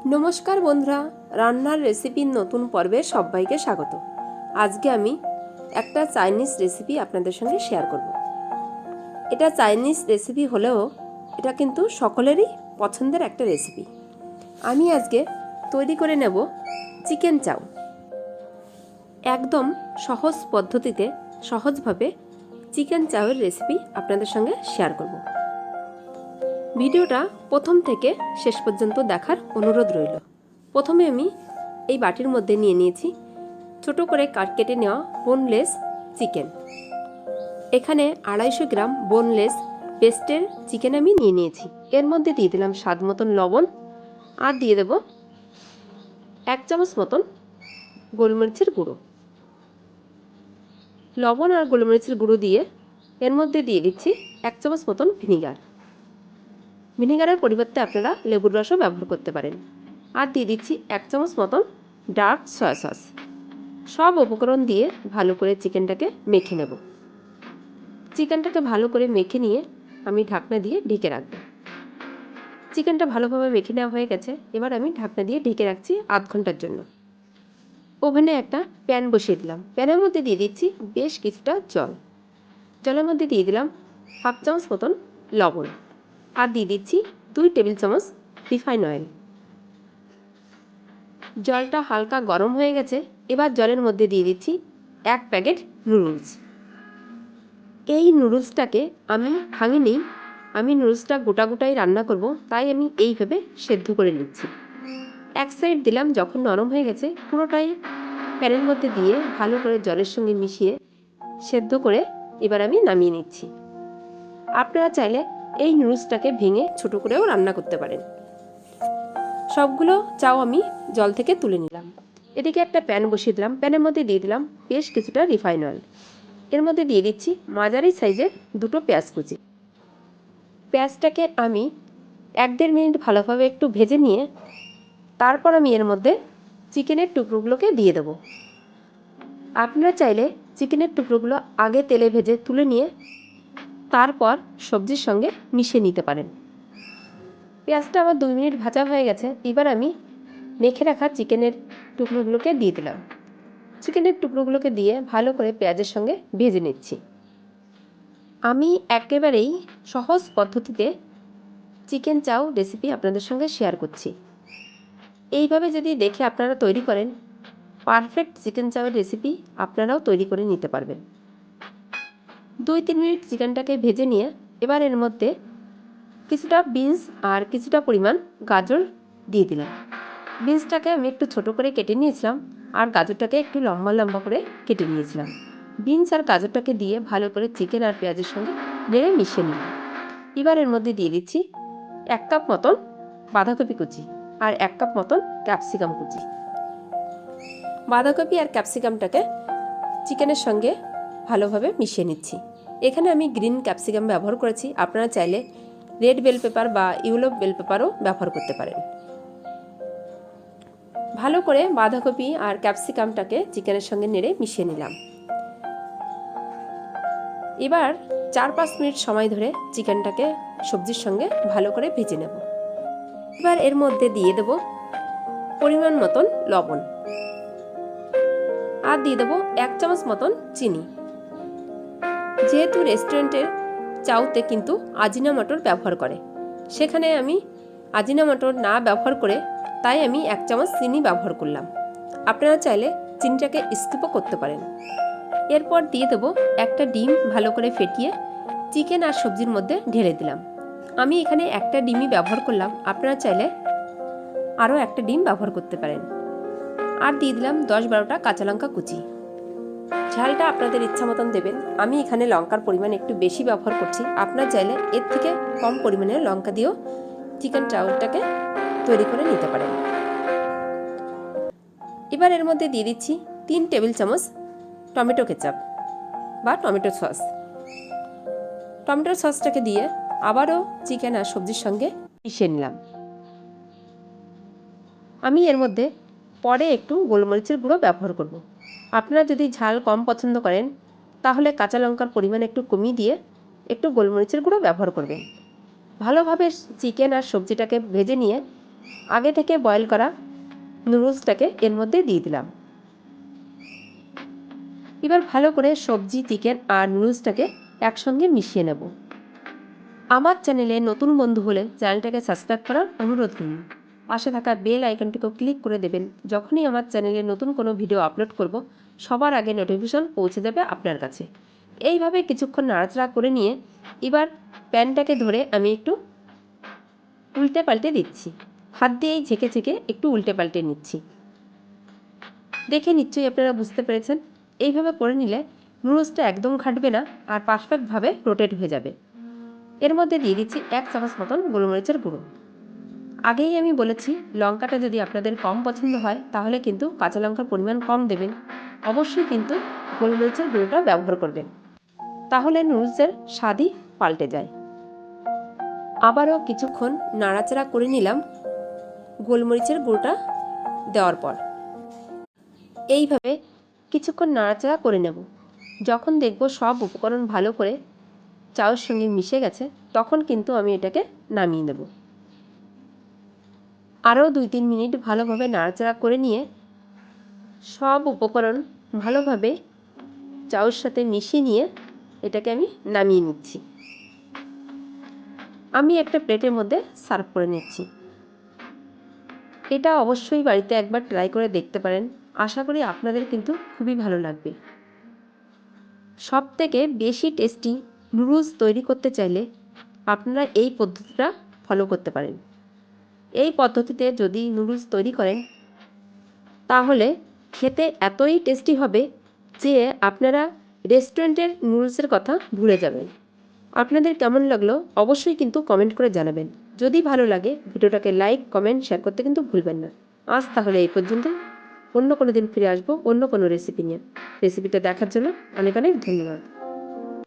নমস্কার বন্ধুরা, রান্নার রেসিপির নতুন পর্বে সবাইকে স্বাগত। আজকে আমি একটা চাইনিজ রেসিপি আপনাদের সঙ্গে শেয়ার করব। এটা চাইনিজ রেসিপি হলেও এটা কিন্তু সকলেরই পছন্দের একটা রেসিপি। আমি আজকে তৈরি করে নেব চিকেন চাউ। একদম সহজ পদ্ধতিতে সহজভাবে চিকেন চাউয়ের রেসিপি আপনাদের সঙ্গে শেয়ার করব। ভিডিওটা প্রথম থেকে শেষ পর্যন্ত দেখার অনুরোধ রইল। প্রথমে আমি এই বাটির মধ্যে নিয়ে নিয়েছি ছোট করে কেটে নেওয়া বোনলেস চিকেন। এখানে 250 গ্রাম বোনলেস পেস্টের চিকেন আমি নিয়ে নিয়েছি। এর মধ্যে দিয়ে দিলাম স্বাদ মতন লবণ, আর দিয়ে দেব 1 চামচ মতন গোলমরিচের গুঁড়ো। লবণ আর গোলমরিচের গুঁড়ো দিয়ে এর মধ্যে দিয়ে দিচ্ছি 1 চামচ মতন ভিনিগার। ভিনেগারের পরিবর্তে আপনারা লেবুর রসও ব্যবহার করতে পারেন। আর দিয়ে দিচ্ছি 1 চামচ মতন ডার্ক সয়া সস। সব উপকরণ দিয়ে ভালো করে চিকেনটাকে মেখে নেব। চিকেনটাকে ভালো করে মেখে নিয়ে আমি ঢাকনা দিয়ে ঢেকে রাখব। চিকেনটা ভালোভাবে মেখে নেওয়া হয়ে গেছে। এবার আমি ঢাকনা দিয়ে ঢেকে রাখছি আধ ঘন্টার জন্য। ওভেনে একটা প্যান বসিয়ে দিলাম। প্যানের মধ্যে দিয়ে দিচ্ছি বেশ কিছুটা জল। জলের মধ্যে দিয়ে দিলাম 1/2 চামচ মতন লবণ, আর দিয়ে দিচ্ছি 2 টেবিল চামচ রিফাইন অয়েল। জলটা হালকা গরম হয়ে গেছে। এবার জলের মধ্যে দিয়ে দিচ্ছি 1 প্যাকেট নুডলস। এই নুডলসটাকে আমি ভাঙিনি, আমি নুডলসটা গোটা গোটাই রান্না করব, তাই আমি এইভাবে সেদ্ধ করে নিচ্ছি। এক সাইড দিলাম, যখন নরম হয়ে গেছে পুরোটাই প্যানের মধ্যে দিয়ে ভালো করে জলের সঙ্গে মিশিয়ে সেদ্ধ করে এবার আমি নামিয়ে নিচ্ছি। আপনারা চাইলে এই নুডলসটাকে ভেঙে ছোট করেও রান্না করতে পারেন। সবগুলো চাও আমি জল থেকে তুলে নিলাম। এদিকে একটা প্যান বসিয়ে দিলাম। প্যানের মধ্যে দিয়ে দিলাম বেশ কিছুটা রিফাইন অয়েল। এর মধ্যে দিয়ে দিচ্ছি মাঝারি সাইজের 2টো পেঁয়াজ কুচি। পেঁয়াজটাকে আমি 1-1.5 মিনিট ভালোভাবে একটু ভেজে নিয়ে তারপর আমি এর মধ্যে চিকেনের টুকরোগুলোকে দিয়ে দেবো। আপনারা চাইলে চিকেনের টুকরোগুলো আগে তেলে ভেজে তুলে নিয়ে তারপর সবজির সঙ্গে মিশিয়ে নিতে পারেন। পেঁয়াজটা আমার 2 মিনিট ভাজা হয়ে গেছে। এবার আমি মেখে রাখা চিকেনের টুকরোগুলোকে দিয়ে দিলাম। চিকেনের টুকরোগুলোকে দিয়ে ভালো করে পেঁয়াজের সঙ্গে ভেজে নিচ্ছি। আমি একেবারেই সহজ পদ্ধতিতে চিকেন চাউ রেসিপি আপনাদের সঙ্গে শেয়ার করছি। এইভাবে যদি দেখে আপনারা তৈরি করেন, পারফেক্ট চিকেন চাউয়ের রেসিপি আপনারাও তৈরি করে নিতে পারবেন। 2-3 মিনিট চিকেনটাকে ভেজে নিয়ে এবার এর মধ্যে কিছুটা বিনস আর কিছুটা পরিমাণ গাজর দিয়ে দিলাম। বিনসটাকে আমি একটু ছোট করে কেটে নিয়েছিলাম, আর গাজরটাকে একটু লম্বা লম্বা করে কেটে নিয়েছিলাম। বিনস আর গাজরটাকে দিয়ে ভালো করে চিকেন আর পেঁয়াজের সঙ্গে নেড়ে মিশিয়ে নিলাম। এবার এর মধ্যে দিয়ে দিচ্ছি 1 কাপ মতন বাঁধাকপি কুচি আর 1 কাপ মতন ক্যাপসিকাম কুচি। বাঁধাকপি আর ক্যাপসিকামটাকে চিকেনের সঙ্গে ভালোভাবে মিশিয়ে নিচ্ছি। এখানে আমি গ্রিন ক্যাপসিকাম ব্যবহার করেছি। আপনারা চাইলে রেড বেল পেপার বা ইয়েলো বেল পেপারও ব্যবহার করতে পারেন। ভালো করে বাঁধাকপি আর ক্যাপসিকামটাকে চিকেনের সঙ্গে নেড়ে মিশিয়ে নিলাম। এবার 4-5 মিনিট সময় ধরে চিকেনটাকে সবজির সঙ্গে ভালো করে ভেজে নেব। এবার এর মধ্যে দিয়ে দেব পরিমাণ মতন লবণ, আর দিয়ে দেবো 1 চামচ মতন চিনি। যেহেতু রেস্টুরেন্টের চাউতে কিন্তু আজিনামোটোর ব্যবহার করে, সেখানে আমি আজিনামোটোর না ব্যবহার করে তাই আমি 1 চামচ চিনি ব্যবহার করলাম। আপনারা চাইলে চিনিটাকে স্কিপও করতে পারেন। এরপর দিয়ে দেবো একটা ডিম ভালো করে ফেটিয়ে চিকেন আর সবজির মধ্যে ঢেলে দিলাম। আমি এখানে একটা ডিমই ব্যবহার করলাম, আপনারা চাইলে আরও একটা ডিম ব্যবহার করতে পারেন। আর দিয়ে দিলাম 10-12টা কাঁচা লঙ্কা কুচি। ঝালটা আপনাদের ইচ্ছা মতন দেবেন। আমি এখানে লঙ্কার পরিমাণ একটু বেশি ব্যবহার করছি। আপনারা চাইলে এর থেকে কম পরিমাণে লঙ্কা দিয়েও চিকেন চাউলটাকে তৈরি করে নিতে পারেন। এবার এর মধ্যে দিয়ে দিচ্ছি 3 টেবিল চামচ টমেটো কেচাপ বা টমেটো সস। টমেটো সসটাকে দিয়ে আবারও চিকেন আর সবজির সঙ্গে মিশিয়ে নিলাম। আমি এর মধ্যে পরে একটু গোলমরিচের গুঁড়ো ব্যবহার করব। আপনারা যদি ঝাল কম পছন্দ করেন তাহলে কাঁচা লঙ্কার পরিমাণ একটু কমিয়ে দিয়ে একটু গোলমরিচের গুঁড়ো ব্যবহার করবেন। ভালোভাবে চিকেন আর সবজিটাকে ভেজে নিয়ে আগে থেকে বয়েল করা নুডলসটাকে এর মধ্যে দিয়ে দিলাম। এবার ভালো করে সবজি, চিকেন আর নুডলসটাকে একসঙ্গে মিশিয়ে নেব। আমার চ্যানেলে নতুন বন্ধু হলে চ্যানেলটাকে সাবস্ক্রাইব করার অনুরোধ করুন। পাশে থাকা বেল আইকনটিকেও ক্লিক করে দেবেন। যখনই আমার চ্যানেলে নতুন কোনো ভিডিও আপলোড করব, সবার আগে নোটিফিকেশন পৌঁছে যাবে আপনার কাছে। এইভাবে কিছুক্ষণ নাড়াচাড়া করে নিয়ে এবার প্যানটাকে ধরে আমি একটু উল্টে পাল্টে দিচ্ছি। হাত দিয়েই ঝেঁকে ঝেঁকে একটু উল্টে পাল্টে নিচ্ছি। দেখে নিশ্চয়ই আপনারা বুঝতে পেরেছেন। এইভাবে করে নিলে নুডলসটা একদম ঘাটবে না আর পারফেক্টভাবে রোটেট হয়ে যাবে। এর মধ্যে দিয়ে দিচ্ছি 1 চামচ মতন গোলমরিচের গুঁড়ো। আগেই আমি বলেছি, লঙ্কাটা যদি আপনাদের কম পছন্দ হয় তাহলে কিন্তু কাঁচা লঙ্কার পরিমাণ কম দেবেন। অবশ্যই কিন্তু গোলমরিচের গুঁড়োটা ব্যবহার করবেন, তাহলে নুডলসের স্বাদই পাল্টে যায়। আবারও কিছুক্ষণ নাড়াচাড়া করে নিলাম গোলমরিচের গুঁড়োটা দেওয়ার পর। এইভাবে কিছুক্ষণ নাড়াচাড়া করে নেব। যখন দেখব সব উপকরণ ভালো করে চাউর সঙ্গে মিশে গেছে, তখন কিন্তু আমি এটাকে নামিয়ে নেব। আরও 2-3 মিনিট ভালোভাবে নাড়াচাড়া করে নিয়ে সব উপকরণ ভালোভাবে চাউর সাথে মিশিয়ে নিয়ে এটাকে আমি নামিয়ে নিচ্ছি। আমি একটা প্লেটের মধ্যে সার্ভ করে নিচ্ছি। এটা অবশ্যই বাড়িতে একবার ট্রাই করে দেখতে পারেন। আশা করি আপনাদের কিন্তু খুবই ভালো লাগবে। সবথেকে বেশি টেস্টি নুডলস তৈরি করতে চাইলে আপনারা এই পদ্ধতিটা ফলো করতে পারেন। এই পদ্ধতিতে যদি নুডলস তৈরি করেন তাহলে খেতে এতই টেস্টি হবে যে আপনারা রেস্টুরেন্টের নুডলসের কথা ভুলে যাবেন। আপনাদের কেমন লাগলো অবশ্যই কিন্তু কমেন্ট করে জানাবেন। যদি ভালো লাগে ভিডিওটাকে লাইক, কমেন্ট, শেয়ার করতে কিন্তু ভুলবেন না। আজ তাহলে এই পর্যন্ত। অন্য কোনো দিন ফিরে আসবো অন্য কোনো রেসিপি নিয়ে। রেসিপিটা দেখার জন্য অনেক অনেক ধন্যবাদ।